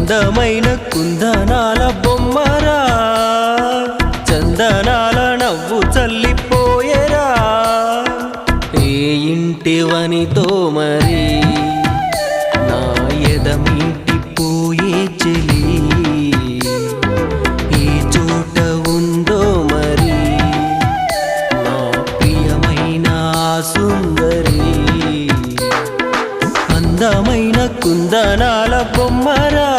అందమైన కుందనాల బొమ్మరా, చందనాల నవ్వు చల్లిపోయేరా. ఏ ఇంటివనితో మరి నా ఎదమింటి పోయే చెలి, ఏ చోట ఉందో మరి నా ప్రియమైన సుందరి. అందమైన కుందనాల బొమ్మరా.